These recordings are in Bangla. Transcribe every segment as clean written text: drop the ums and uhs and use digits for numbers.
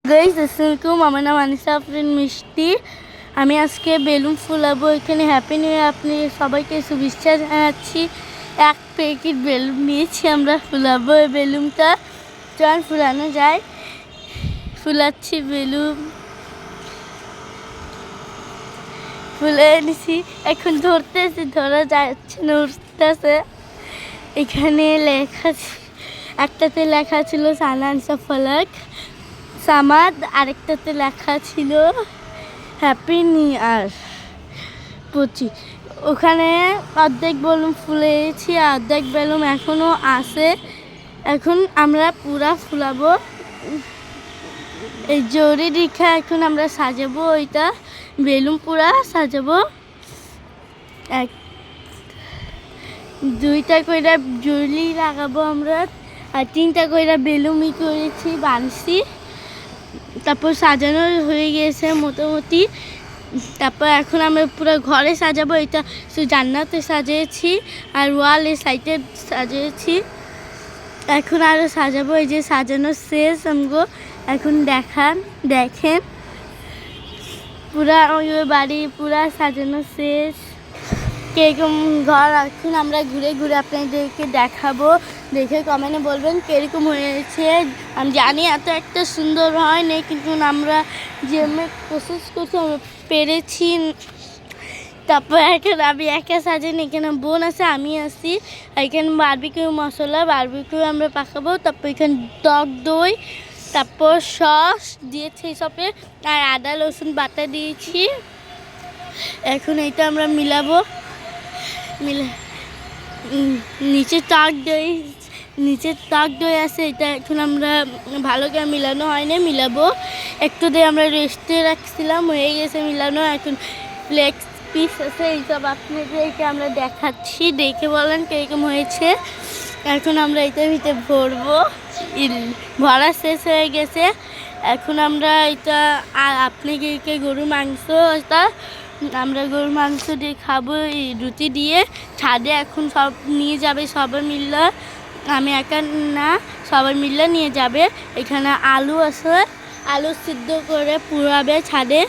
গাইস আসসালামু আমার নাম আনিসা আফরিন মিষ্টি। আমি আজকে বেলুন ফুলাবো। এখানে হ্যাপি নিউ ইয়ার আপনি সবাইকে শুভেচ্ছা জানাচ্ছি। এক প্যাকেট বেলুন নিয়েছি, আমরা ফুলাবো এই বেলুনটা। চল ফুলানো যায়। ফুলাচ্ছি বেলুন, ফুলে এনেছি, এখন ধরতেছি, ধরা যাচ্ছে না, উঠতেছে। এখানে লেখা একটাতে লেখা ছিল সানান সফলক সামাদ, আরেকটাতে লেখা ছিল হ্যাপি নিউ ইয়ার 25। ওখানে অর্ধেক বেলুন ফুলেছি, অর্ধেক বেলুন এখনও আছে। এখন আমরা পুরা ফুলাবো। এই জরি রেখা এখন আমরা সাজাবো, ওইটা বেলুন পুরা সাজাবো। এক দুইটা কইরা জরি লাগাবো আমরা, আর তিনটা কইরা বেলুনই করেছি, বানছি। তারপর সাজানো হয়ে গেছে মোটামুটি। তারপর এখন আমরা পুরো ঘরে সাজাবো। এটা শুধু জান্নাতে সাজিয়েছি আর ওয়ালে সাইডে সাজিয়েছি। এখন আরও সাজাবো। এই যে সাজানো শেষ আমগো। এখন দেখেন পুরা ওই বাড়ি পুরা সাজানো শেষ। কিরকম ঘর এখন আমরা ঘুরে ঘুরে আপনাদেরকে দেখাবো। দেখে কমেন্টে বলবেন কিরকম হয়েছে। আমি জানি এত একটা সুন্দর হয়নি, কিন্তু আমরা যে কোশিশ করছি আমরা পেরেছি। তারপর এখন আমি একা সাজিনি, এখানে বোন আছে, আমি আছি। এখানে বারবিকিউ মশলা, বারবিকিউ আমরা পাকাবো। তারপর এখানে টক দই, তারপর সস দিয়েছি সবে, আর আদা রসুন বাটা দিয়েছি। এখন এইটা আমরা মিলাবো। নিচে টক দই আছে, এটা এখন আমরা ভালো করে মিলানো হয়নি, মিলাবো। একটু দিয়ে আমরা রেস্টে রাখছিলাম, হয়ে গেছে মিলানো। এখন ফ্লেক্স পিস আছে, এইসব আপনাদেরকে আমরা দেখাচ্ছি, দেখে বলেন কিরকম হয়েছে। এখন আমরা এটার ভিতরে ভরবো। ভরা শেষ হয়ে গেছে। এখন আমরা এটা আপনাদেরকে গরুর মাংস, এটা আমরা গরুর মাংস দিয়ে খাবো এই রুটি দিয়ে। ছাদে এখন সব নিয়ে যাবে, সবাই মিললে, আমি একা না, সবাই মিললে নিয়ে যাবে। এখানে আলু আছে, আলু সিদ্ধ করে পুরাবে ছাদে।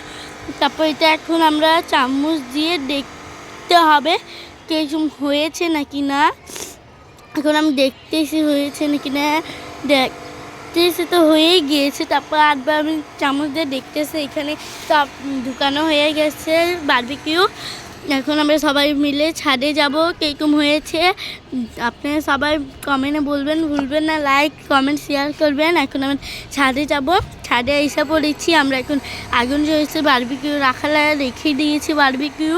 তারপর এটা এখন আমরা চামচ দিয়ে দেখতে হবে কিরকম হয়েছে নাকি না। এখন আমি দেখতেছি হয়েছে নাকি না, দেখতেছি তো হয়েই গিয়েছে। তারপর আটবার আমি চামচ দিয়ে দেখতেছি, এখানে সব ঢুকানো হয়ে গেছে বারবিকিউ। এখন আমরা সবাই মিলে ছাদে যাব। কিরকম হয়েছে আপনারা সবাই কমেন্টে বলবেন, ভুলবেন না, লাইক কমেন্ট শেয়ার করবেন। এখন আমরা ছাদে যাব। ছাদে এসে পড়েছি আমরা। এখন আগুন জ্বলছে, বারবিকিউ রেখে দিয়েছি বারবিকিউ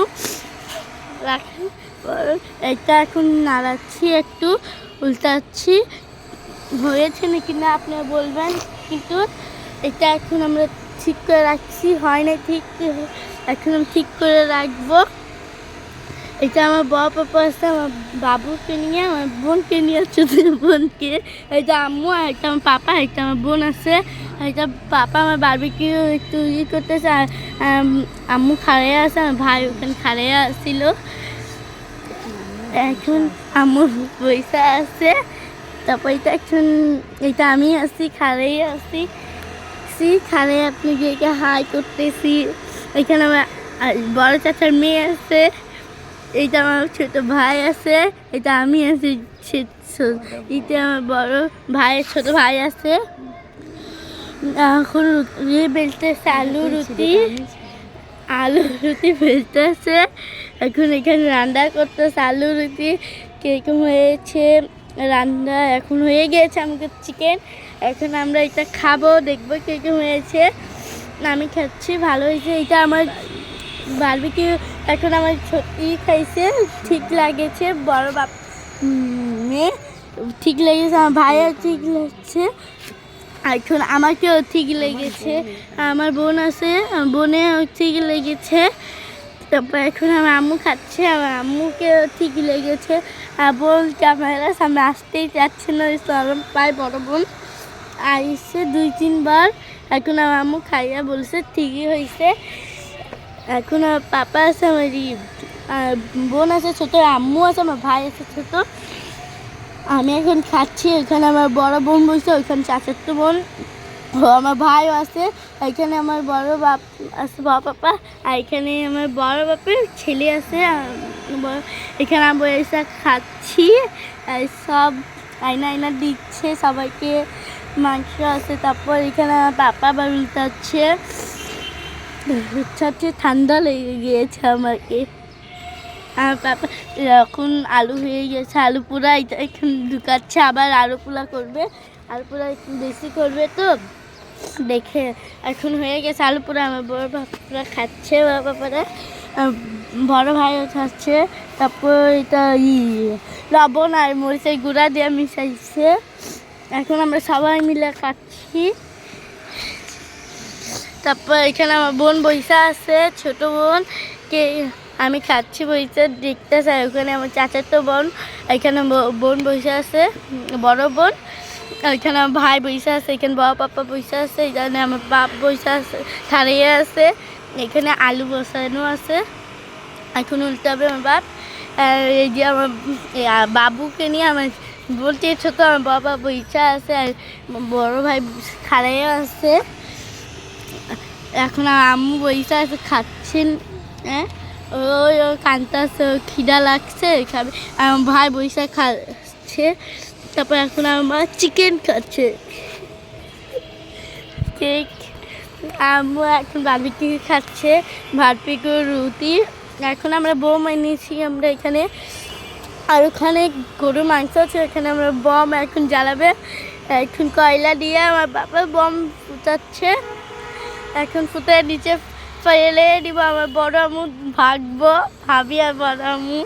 রাখার পর এটা এখন নাড়াচ্ছি, একটু উল্টাচ্ছি। হয়েছে নাকি না আপনারা বলবেন। কিন্তু এটা এখন আমরা ঠিক করে রাখছি, হয় না ঠিক, এখন আমি ঠিক করে রাখবো। এটা আমার বড় পাপা আছে, আমার বাবুকে নিয়ে, আমার বোনকে নিয়ে, ছোট বোনকে। এটা আম্মু, আর একটা আমার পাপা, একটা আমার বোন আছে। এটা পাপা আমার বারবিকিউ একটু করতেছে, আর আম্মু খাড়াইয়া আছে, আমার ভাই ওখানে খাড়াইয়া আসছিল। এখন আম্মুর পয়সা আছে। তারপর এটা এখন এটা আমি আসছি, খাড়াইয়া আসছি, খাড়াই আপনাকে হাই করতেছি। এখানে আমার বড় চাচার মেয়ে আছে, এইটা আমার ছোট ভাই আছে, এটা আমি আছি, এটা আমার বড় ভাইয়ের ছোট ভাই আছে। এখন বেলতেছে আলু রুটি বেলতেছে। এখন এখানে রান্না করতেছে আলু রুটি। কিরকম হয়েছে রান্না, এখন হয়ে গিয়েছে আমাদের চিকেন। এখন আমরা এটা খাবো, দেখবো কিরকম হয়েছে। আমি খাচ্ছি, ভালো হয়েছে। এটা আমার বারবিকিউ এখন আমার ছোটি খাইছে, ঠিক লাগেছে। বড় বাপ মেয়ে ঠিক লেগেছে, আমার ভাইয়া ঠিক লাগছে, এখন আমাকেও ঠিক লেগেছে। আমার বোন আছে, বোনেও ঠিক লেগেছে। তারপর এখন আমার আম্মু খাচ্ছে, আমার আম্মুকেও ঠিক লেগেছে। আর বোন ক্যামেরার সামনে আসতেই চাচ্ছে না, শরম পায়। বড় বোন আইসে 2-3 বার। এখন আমার আম্মু খাইয়া বলছে ঠিকই হয়েছে। এখন আমার পাপা আছে, আমার বোন আছে ছোটো, আম্মু আছে, আমার ভাই আছে ছোটো। আমি এখন খাচ্ছি। এখানে আমার বড় বোন বসে, ওইখানে চাচাতো বোন ও আমার ভাইও আছে, এখানে আমার বড় বাপ আছে, বড় পাপা, আর এখানে আমার বড় বাপের ছেলে আছে। এখানে আমি বসে খাচ্ছি, আর সব আয়না আয়না দিচ্ছে সবাইকে, মাংস আছে। তারপর এখানে আমার পাপা আবার উল্টাচ্ছে, হচ্ছে ঠান্ডা লেগে গিয়েছে আমাকে। আর পাপা এখন আলু হয়ে গেছে, আলু পোড়া এটা এখন ঢুকাচ্ছে, আবার আলু পোড়া করবে, আলু পোড়া একটু বেশি করবে তো দেখে। এখন হয়ে গেছে আলু পোড়া, আমার বড় বাপারা খাচ্ছে, বড় বাপারা বড় ভাইও খাচ্ছে। তারপর এটা লবণ আর মরিচের গুঁড়া দিয়ে মিশাইছে, এখন আমরা সবাই মিলে খাচ্ছি। তারপর এখানে আমার বোন বইসা আছে, ছোট বোন কে আমি খাচ্ছি বইসা দেখতে চাই। ওখানে আমার চাচাতো বোন, এখানে বোন বইসা আছে, বড় বোন, এখানে আমার ভাই বইসা আছে, এখানে বড় পাপা বইসা আছে, এখানে আমার বাপ বইসা আছে, দাঁড়িয়ে আছে। এখানে আলু বসানো আছে, এখন উল্টাবে আমার বাপ। এই যে আমার বাবুকে নিয়ে আমার বলতে ছোট আমার বাবা বইসা আছে, আর বড় ভাই খাড়াইয়া আছে। এখন আম্মু বইসা আছে খাচ্ছেন, হ্যাঁ ওই কান্তাছে, খিদা লাগছে খাবে। আমার ভাই বইসা খাচ্ছে। তারপর এখন আমার চিকেন খাচ্ছে, কেক। আম্মু এখন বারবিকিউ খাচ্ছে, বারবিকিউ রুটি। এখন আমরা বোম এনেছি আমরা এখানে, আর ওখানে গরুর মাংস আছে, এখানে আমরা বম এখন জ্বালাবে। এখন কয়লা দিয়ে আমার বাবা বম ফুটাচ্ছে, এখন ফুটে নিচে ফেলে দিব। আমার বড় আম্মু ভাগবো, ভাবি আর বড় আম্মু।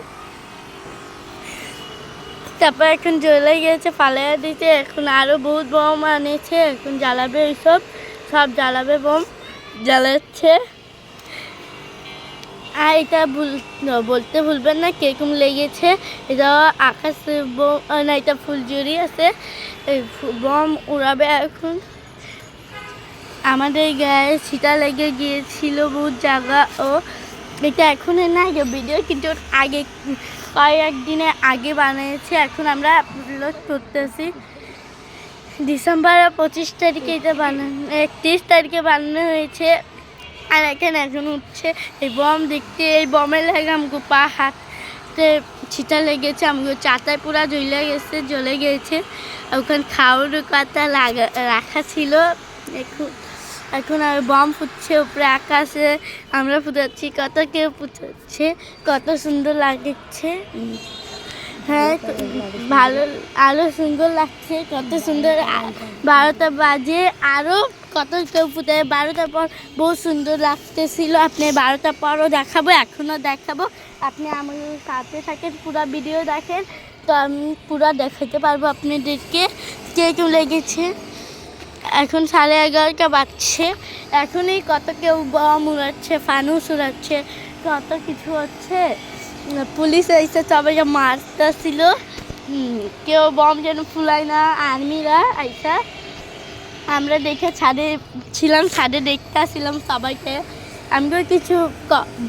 তারপর এখন জ্বলে গিয়েছে, ফালিয়ে দিতে। এখন আরও বহুত বম আনেছে, এখন জ্বালাবে, ওইসব সব জ্বালাবে, বম জ্বালাচ্ছে। আর এটা বলতে ভুলবেন না কিরকম লেগেছে। এটা আকাশ বম না, এটা ফুলঝুরি আছে, এই বম উড়াবে এখন। আমাদের গায়ে ছিটা লেগে গিয়েছিল বহুত জায়গা, ও এটা এখন না ভিডিও, কিন্তু আগে কয়েকদিনের আগে বানিয়েছি। এখন আমরা আপলোড করতেছি ডিসেম্বর 25 তারিখে, এটা বানানো 31 তারিখে বানানো হয়েছে। আর এখানে এখন উঠছে এই বম দেখতে, এই বমের লাগে আমাকে পা হাতে ছিটা লেগেছে, আমাকে চাটায় পুরা জ্বলে গেছে। ওখানে খাওয়ার কথা রাখা ছিল। এখন আর বম ফুটছে উপরে আকাশে, আমরা ফুটাচ্ছি, কত কেউ ফুটাচ্ছে, কত সুন্দর লাগছে। হ্যাঁ ভালো, আরও সুন্দর লাগছে, কত সুন্দর। 12টা বাজে, আরও কত কেউ ফুটে। 12টার পর বহুত সুন্দর লাগতেছিল। আপনি 12টার পরও দেখাবো, এখনও দেখাবো। আপনি আমার সাথে থাকেন, পুরো ভিডিও দেখেন, তো আমি পুরো দেখাতে পারবো আপনাদেরকে কেমন লেগেছে। এখন 11:30 বাজছে, এখনই কত কেউ বম উড়াচ্ছে, ফানুস উড়াচ্ছে, কত কিছু হচ্ছে। পুলিশ এসে সবাই মারতেছিল, কেউ বম যেন ফুলায় না। আর্মিরা আইসা, আমরা দেখে ছাদে ছিলাম, ছাদে দেখতে আসছিলাম সবাইকে। আমাকে কিছু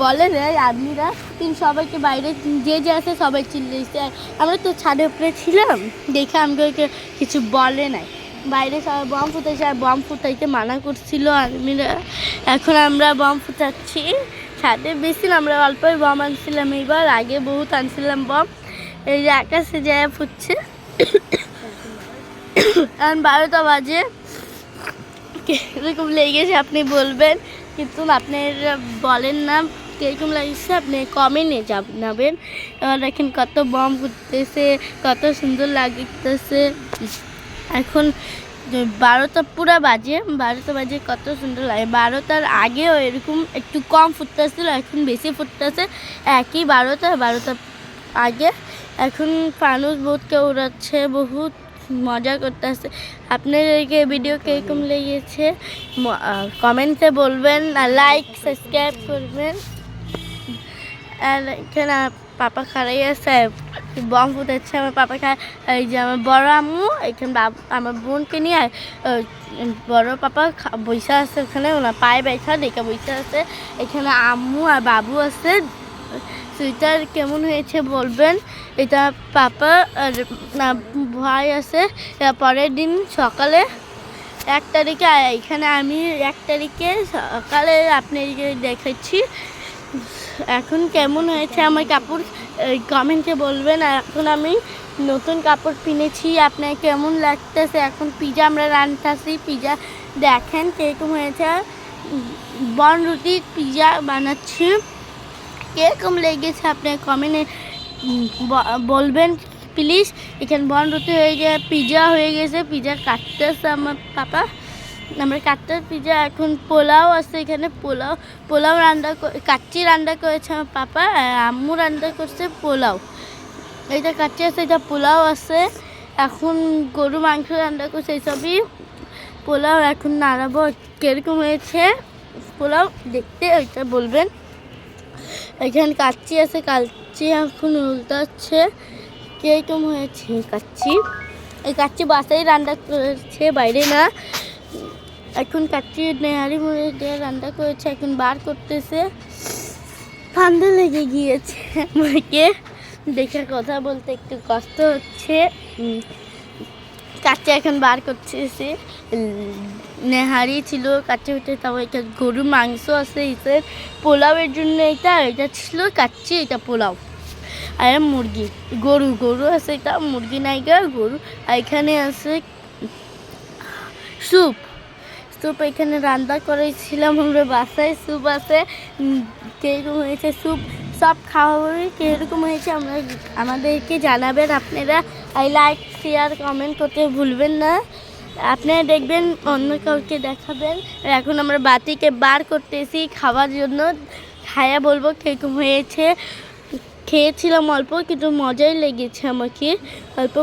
বলে না আর্মিরা, কিন্তু সবাইকে বাইরে যে আছে সবাই চিল্লেছে। আমরা তো ছাদের উপরে ছিলাম দেখে আমাকে কিছু বলে নাই। বাইরে সবাই বম ফুটাইছে, আর বম ফুটাইতে মানা করছিল আর্মিরা। এখন আমরা বম ফুটাচ্ছি ছাদে, বেশি আমরা অল্পই বম আনছিলাম এইবার, আগে বহুত আনছিলাম বম। এই যে আকাশে যায় ফুটছে। এখন 12টা বাজে, কীরকম লেগেছে আপনি বলবেন, কিন্তু আপনারা বলেন না কীরকম লাগছে, আপনি কমেন্টে জানাবেন। দেখেন কত বম ফুটতেছে, কত সুন্দর লাগতেছে। এখন 12টা পুরা বাজে, 12টা বাজে, কত সুন্দর লাগে। 12টার আগেও এরকম একটু কম ফুটতেছিল, এখন বেশি ফুটতেছে। একই 12টার আগে। এখন ফানুস বহুত কেউ উড়াচ্ছে, বহুত মজা করতেছে। আপনাদেরকে ভিডিও কীরকম লেগেছে কমেন্টে বলবেন, আর লাইক সাবস্ক্রাইব করবেন। আর এখানে পাপা খাড়াই আছে, বম ফুটাচ্ছে আমার পাপা এই যে আমার বড় আম্মু, এখানে আমার বোনকে নিয়ে বড় পাপা বইসা আছে ওখানে, ওনার পায়ে ব্যথা দেখে বইসা আছে। এখানে আম্মু আর বাবু আছে। সুইটার কেমন হয়েছে বলবেন। এটা পাপা আর ভাই আছে। পরের দিন সকালে 1 তারিখে, আর এখানে আমি 1 তারিখে সকালে আপনাদেরকে দেখাচ্ছি। এখন কেমন হয়েছে আমার কাপড় কমেন্টে বলবেন। আর এখন আমি নতুন কাপড় কিনেছি, আপনার কেমন লাগতেছে। এখন পিজা আমরা রান্নাছি, পিজা দেখেন কীরকম হয়েছে। বনরুটি পিজা বানাচ্ছি, কীরকম লেগেছে আপনার কমেন্টে বলবেন প্লিজ। এখানে বনরুটি হয়ে গেছে, পিজা হয়ে গেছে, পিজা কাটতেছে আমার পাপা, আমরা কাটতে পিজা। এখন পোলাও আছে, এখানে পোলাও কাচ্চি রান্না করেছে আমার পাপা, আর আম্মু রান্না করছে পোলাও। এইটা কাচ্চি আছে, এটা পোলাও আছে। এখন গরু মাংস রান্না করছে, এইসবই পোলাও। এখন নাড়াবো, কীরকম হয়েছে পোলাও দেখতে ওইটা বলবেন। এখানে কাচ্চি আছে, কাচ্চি এখন উল্টাচ্ছে, কীরকম হয়েছে কাচ্চি। এই কাচ্চি বাসায় রান্না করেছে, বাইরে না। এখন কাচ্চি নেহারি মুড়ি দিয়ে রান্না করেছে, এখন বার করতেছে। ঠান্ডা লেগে গিয়েছে আমাকে, দেখে কথা বলতে একটু কষ্ট হচ্ছে। কাচ্চি এখন বার করতেছে, নেহারি ছিল কাচ্চি হতে, তাও এটা গরু মাংস আছে, এটা পোলাওয়ের জন্য, এটা ছিল কাচ্চি, এটা পোলাও। আর মুরগি গরু আছে, এটা মুরগি নাইগা গরু। আর এখানে আছে স্যুপ, এখানে রান্না করেছিলাম আমরা বাসায়। স্যুপ আছে, কীরকম হয়েছে স্যুপ সব খাওয়া হবে, কীরকম হয়েছে আমাদেরকে জানাবেন আপনারা। লাইক শেয়ার কমেন্ট করতে ভুলবেন না। আপনারা দেখবেন, অন্য কাউকে দেখাবেন। এখন আমরা বাতিকে বার করতেছি খাওয়ার জন্য, খায়া বলবো কীরকম হয়েছে। খেয়েছিলাম অল্প, কিন্তু মজাই লেগেছে আমাকে অল্প।